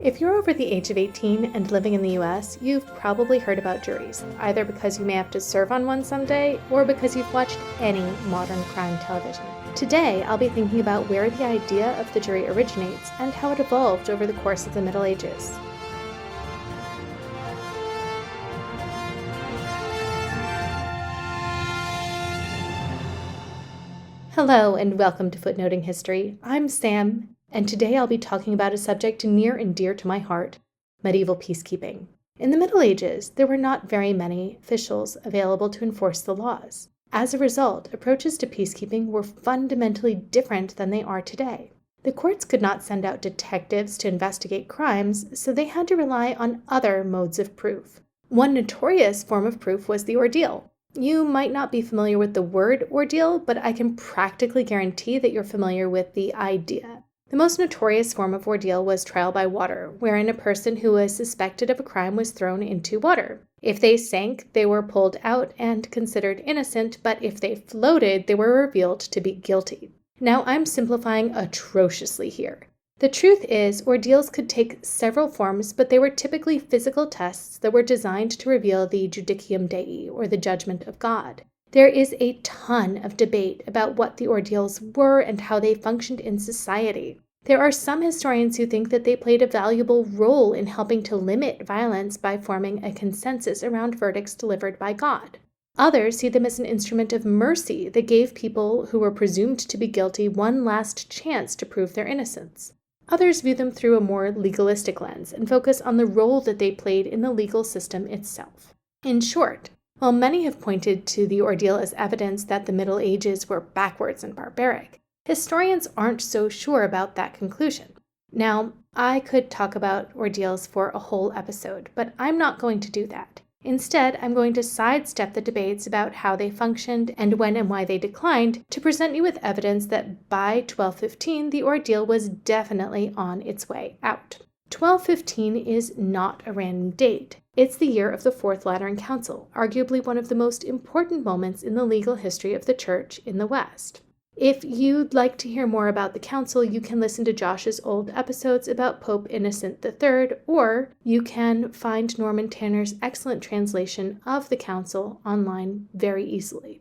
If you're over the age of 18 and living in the US, you've probably heard about juries, either because you may have to serve on one someday or because you've watched any modern crime television. Today, I'll be thinking about where the idea of the jury originates and how it evolved over the course of the Middle Ages. Hello and welcome to Footnoting History. I'm Sam, and today I'll be talking about a subject near and dear to my heart, medieval peacekeeping. In the Middle Ages, there were not very many officials available to enforce the laws. As a result, approaches to peacekeeping were fundamentally different than they are today. The courts could not send out detectives to investigate crimes, so they had to rely on other modes of proof. One notorious form of proof was the ordeal. You might not be familiar with the word ordeal, but I can practically guarantee that you're familiar with the idea. The most notorious form of ordeal was trial by water, wherein a person who was suspected of a crime was thrown into water. If they sank, they were pulled out and considered innocent, but if they floated, they were revealed to be guilty. Now, I'm simplifying atrociously here. The truth is, ordeals could take several forms, but they were typically physical tests that were designed to reveal the judicium Dei, or the judgment of God. There is a ton of debate about what the ordeals were and how they functioned in society. There are some historians who think that they played a valuable role in helping to limit violence by forming a consensus around verdicts delivered by God. Others see them as an instrument of mercy that gave people who were presumed to be guilty one last chance to prove their innocence. Others view them through a more legalistic lens and focus on the role that they played in the legal system itself. In short, while many have pointed to the ordeal as evidence that the Middle Ages were backwards and barbaric, historians aren't so sure about that conclusion. Now, I could talk about ordeals for a whole episode, but I'm not going to do that. Instead, I'm going to sidestep the debates about how they functioned and when and why they declined to present you with evidence that by 1215, the ordeal was definitely on its way out. 1215 is not a random date. It's the year of the Fourth Lateran Council, arguably one of the most important moments in the legal history of the Church in the West. If you'd like to hear more about the council, you can listen to Josh's old episodes about Pope Innocent III, or you can find Norman Tanner's excellent translation of the council online very easily.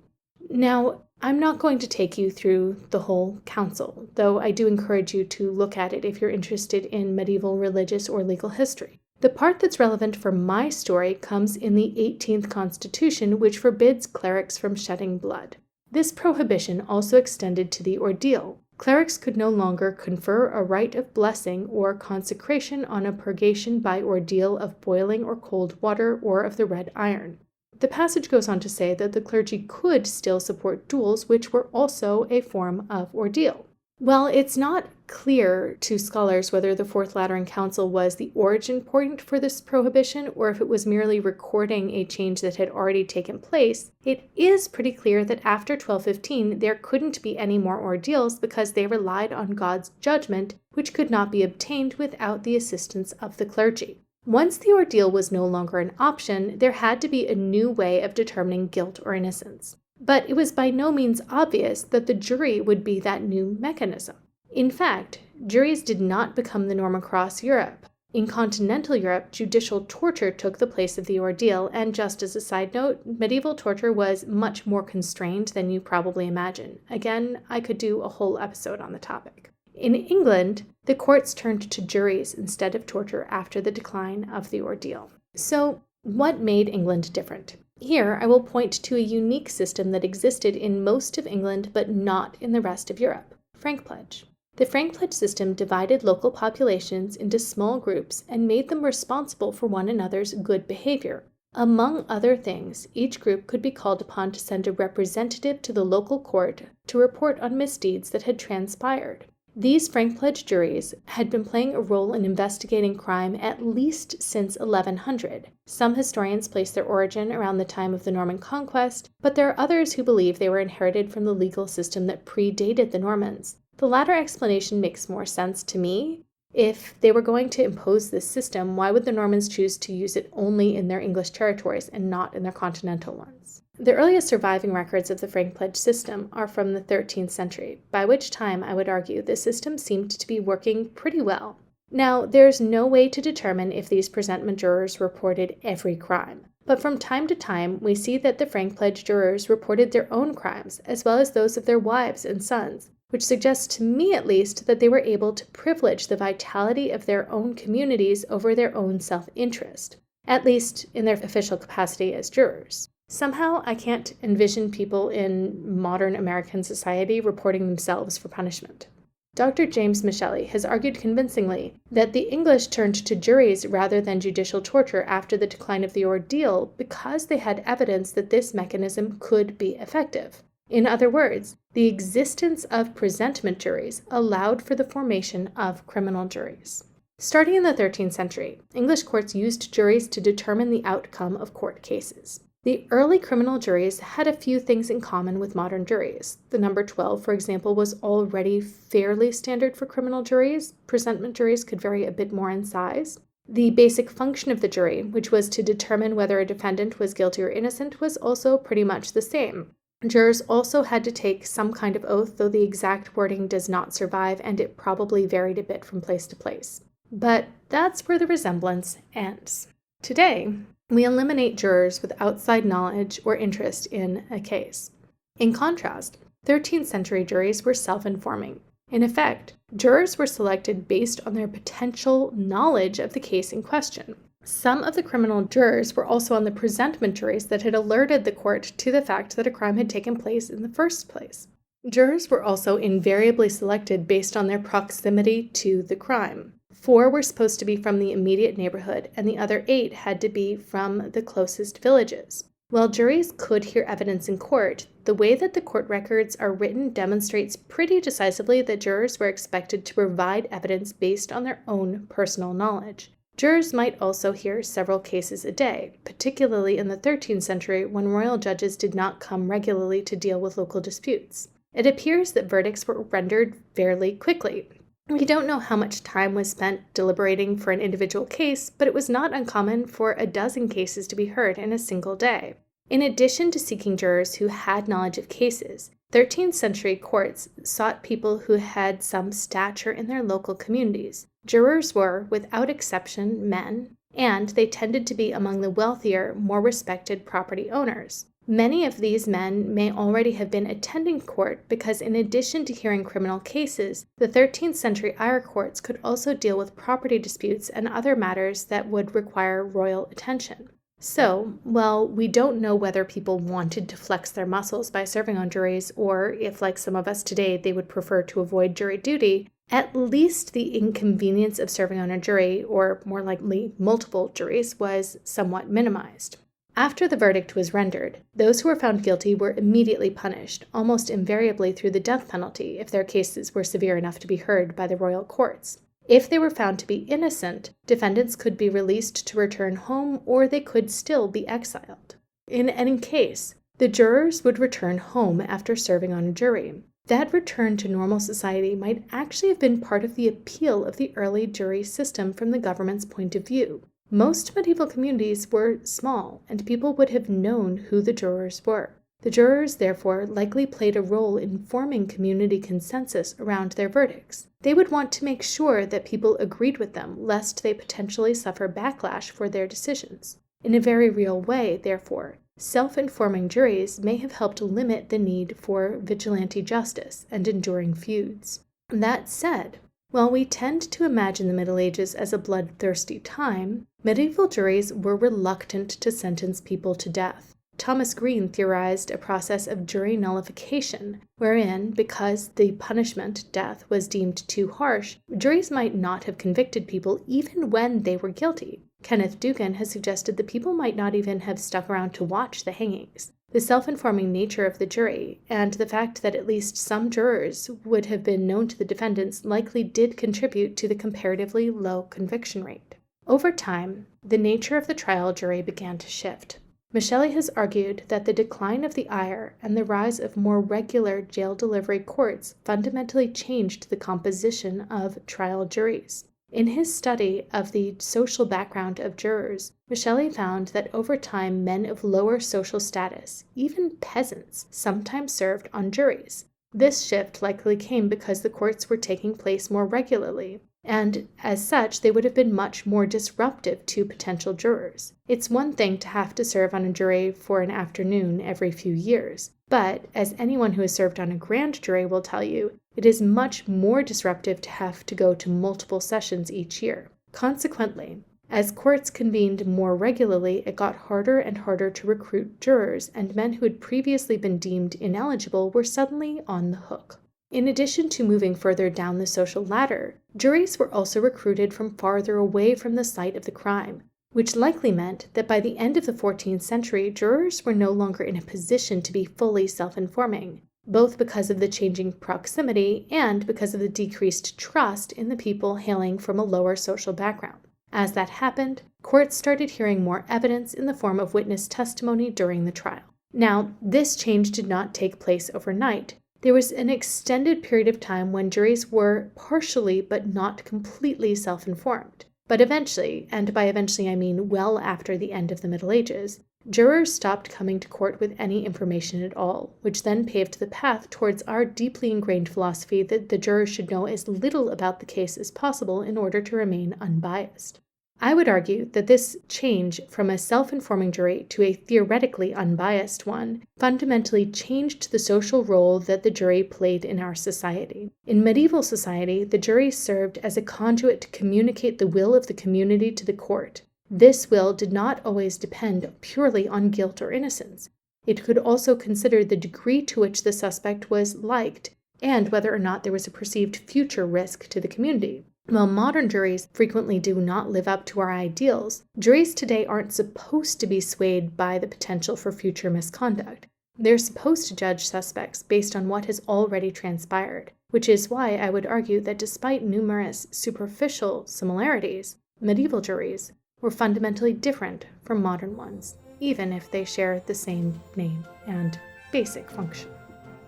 Now, I'm not going to take you through the whole council, though I do encourage you to look at it if you're interested in medieval religious or legal history. The part that's relevant for my story comes in the 18th Constitution, which forbids clerics from shedding blood. This prohibition also extended to the ordeal. Clerics could no longer confer a rite of blessing or consecration on a purgation by ordeal of boiling or cold water or of the red iron. The passage goes on to say that the clergy could still support duels, which were also a form of ordeal. Well, it's not clear to scholars whether the Fourth Lateran Council was the origin point for this prohibition or if it was merely recording a change that had already taken place. It is pretty clear that after 1215 there couldn't be any more ordeals because they relied on God's judgment, which could not be obtained without the assistance of the clergy. Once the ordeal was no longer an option, there had to be a new way of determining guilt or innocence. But it was by no means obvious that the jury would be that new mechanism. In fact, juries did not become the norm across Europe. In continental Europe, judicial torture took the place of the ordeal, and just as a side note, medieval torture was much more constrained than you probably imagine. Again, I could do a whole episode on the topic. In England, the courts turned to juries instead of torture after the decline of the ordeal. So, what made England different? Here, I will point to a unique system that existed in most of England but not in the rest of Europe, Frank Pledge. The Frank Pledge system divided local populations into small groups and made them responsible for one another's good behavior. Among other things, each group could be called upon to send a representative to the local court to report on misdeeds that had transpired. These Frank Pledge juries had been playing a role in investigating crime at least since 1100. Some historians place their origin around the time of the Norman conquest, but there are others who believe they were inherited from the legal system that predated the Normans. The latter explanation makes more sense to me. If they were going to impose this system, why would the Normans choose to use it only in their English territories and not in their continental ones? The earliest surviving records of the Frank Pledge system are from the 13th century, by which time I would argue the system seemed to be working pretty well. Now, there's no way to determine if these presentment jurors reported every crime, but from time to time we see that the Frank Pledge jurors reported their own crimes as well as those of their wives and sons, which suggests to me at least that they were able to privilege the vitality of their own communities over their own self-interest, at least in their official capacity as jurors. Somehow I can't envision people in modern American society reporting themselves for punishment. Dr. James Micheli has argued convincingly that the English turned to juries rather than judicial torture after the decline of the ordeal because they had evidence that this mechanism could be effective. In other words, the existence of presentment juries allowed for the formation of criminal juries. Starting in the 13th century, English courts used juries to determine the outcome of court cases. The early criminal juries had a few things in common with modern juries. The number 12, for example, was already fairly standard for criminal juries. Presentment juries could vary a bit more in size. The basic function of the jury, which was to determine whether a defendant was guilty or innocent, was also pretty much the same. Jurors also had to take some kind of oath, though the exact wording does not survive, and it probably varied a bit from place to place. But that's where the resemblance ends. Today, we eliminate jurors with outside knowledge or interest in a case. In contrast, 13th century juries were self-informing. In effect, jurors were selected based on their potential knowledge of the case in question. Some of the criminal jurors were also on the presentment juries that had alerted the court to the fact that a crime had taken place in the first place. Jurors were also invariably selected based on their proximity to the crime. 4 were supposed to be from the immediate neighborhood, and the other 8 had to be from the closest villages. While juries could hear evidence in court, the way that the court records are written demonstrates pretty decisively that jurors were expected to provide evidence based on their own personal knowledge. Jurors might also hear several cases a day, particularly in the 13th century when royal judges did not come regularly to deal with local disputes. It appears that verdicts were rendered fairly quickly. We don't know how much time was spent deliberating for an individual case, but it was not uncommon for a dozen cases to be heard in a single day. In addition to seeking jurors who had knowledge of cases, 13th century courts sought people who had some stature in their local communities. Jurors were, without exception, men, and they tended to be among the wealthier, more respected property owners. Many of these men may already have been attending court because in addition to hearing criminal cases, the 13th century Irish courts could also deal with property disputes and other matters that would require royal attention. So, while we don't know whether people wanted to flex their muscles by serving on juries or if, like some of us today, they would prefer to avoid jury duty, at least the inconvenience of serving on a jury, or more likely multiple juries, was somewhat minimized. After the verdict was rendered, those who were found guilty were immediately punished, almost invariably through the death penalty if their cases were severe enough to be heard by the royal courts. If they were found to be innocent, defendants could be released to return home or they could still be exiled. In any case, the jurors would return home after serving on a jury. That return to normal society might actually have been part of the appeal of the early jury system from the government's point of view. Most medieval communities were small, and people would have known who the jurors were. The jurors, therefore, likely played a role in forming community consensus around their verdicts. They would want to make sure that people agreed with them, lest they potentially suffer backlash for their decisions. In a very real way, therefore, self-informing juries may have helped limit the need for vigilante justice and enduring feuds. That said, while we tend to imagine the Middle Ages as a bloodthirsty time, medieval juries were reluctant to sentence people to death. Thomas Green theorized a process of jury nullification, wherein, because the punishment, death, was deemed too harsh, juries might not have convicted people even when they were guilty. Kenneth Dugan has suggested that people might not even have stuck around to watch the hangings. The self-informing nature of the jury, and the fact that at least some jurors would have been known to the defendants likely did contribute to the comparatively low conviction rate. Over time, the nature of the trial jury began to shift. Micheli has argued that the decline of the Ire and the rise of more regular jail delivery courts fundamentally changed the composition of trial juries. In his study of the social background of jurors, Micheli found that over time men of lower social status, even peasants, sometimes served on juries. This shift likely came because the courts were taking place more regularly, and as such, they would have been much more disruptive to potential jurors. It's one thing to have to serve on a jury for an afternoon every few years, but as anyone who has served on a grand jury will tell you, it is much more disruptive to have to go to multiple sessions each year. Consequently, as courts convened more regularly, it got harder and harder to recruit jurors, and men who had previously been deemed ineligible were suddenly on the hook. In addition to moving further down the social ladder, juries were also recruited from farther away from the site of the crime, which likely meant that by the end of the 14th century, jurors were no longer in a position to be fully self-informing, both because of the changing proximity and because of the decreased trust in the people hailing from a lower social background. As that happened, courts started hearing more evidence in the form of witness testimony during the trial. Now, this change did not take place overnight. There was an extended period of time when juries were partially but not completely self-informed. But eventually, and by eventually I mean well after the end of the Middle Ages, jurors stopped coming to court with any information at all, which then paved the path towards our deeply ingrained philosophy that the jurors should know as little about the case as possible in order to remain unbiased. I would argue that this change from a self-informing jury to a theoretically unbiased one fundamentally changed the social role that the jury played in our society. In medieval society, the jury served as a conduit to communicate the will of the community to the court. This will did not always depend purely on guilt or innocence. It could also consider the degree to which the suspect was liked and whether or not there was a perceived future risk to the community. While modern juries frequently do not live up to our ideals, juries today aren't supposed to be swayed by the potential for future misconduct. They're supposed to judge suspects based on what has already transpired, which is why I would argue that despite numerous superficial similarities, medieval juries were fundamentally different from modern ones, even if they share the same name and basic function.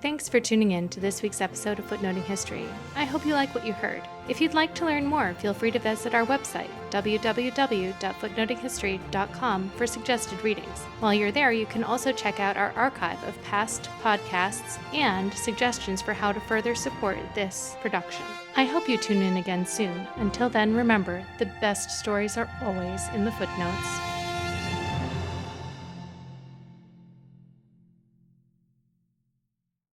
Thanks for tuning in to this week's episode of Footnoting History. I hope you like what you heard. If you'd like to learn more, feel free to visit our website, www.footnotinghistory.com, for suggested readings. While you're there, you can also check out our archive of past podcasts and suggestions for how to further support this production. I hope you tune in again soon. Until then, remember, the best stories are always in the footnotes.